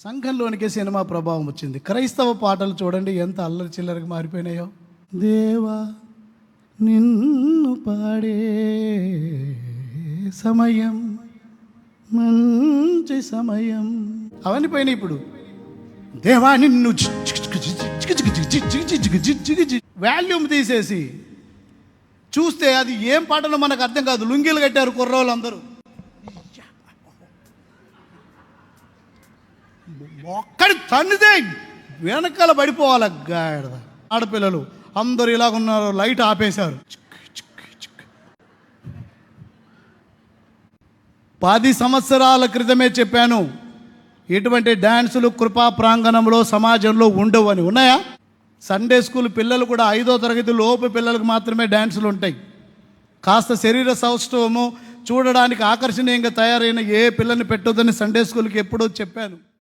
సంఘంలోనికే cinema ప్రభావం వచ్చింది. క్రైస్తవ పాటలు చూడండి ఎంత అల్లరి చిల్లరికి మారిపోయినాయో. దేవా నిన్ను పాడే సమయం మంచి సమయం అవన్నీ పోయినాయి. ఇప్పుడు దేవా నిన్ను వాల్యూమ్ తీసేసి చూస్తే అది ఏం పాటనో మనకు అర్థం కాదు. లుంగీలు కట్టారు కుర్రోళ్ళు అందరూ. ఒక్కడి తన్నిదే వెనకాల పడిపోవాలి. గాడిద ఆడపిల్లలు అందరూ ఇలాగున్నారు. లైట్ ఆపేశారు. 10 సంవత్సరాల క్రితమే చెప్పాను, ఇటువంటి డ్యాన్సులు కృపా ప్రాంగణంలో సమాజంలో ఉండవు అని. ఉన్నాయా? సండే స్కూల్ పిల్లలు కూడా 5వ తరగతి లోపు పిల్లలకు మాత్రమే డ్యాన్సులు ఉంటాయి. కాస్త శరీర సౌష్ఠవము చూడడానికి ఆకర్షణీయంగా తయారైన ఏ పిల్లని పెట్టొద్దని సండే స్కూల్కి ఎప్పుడో చెప్పాను.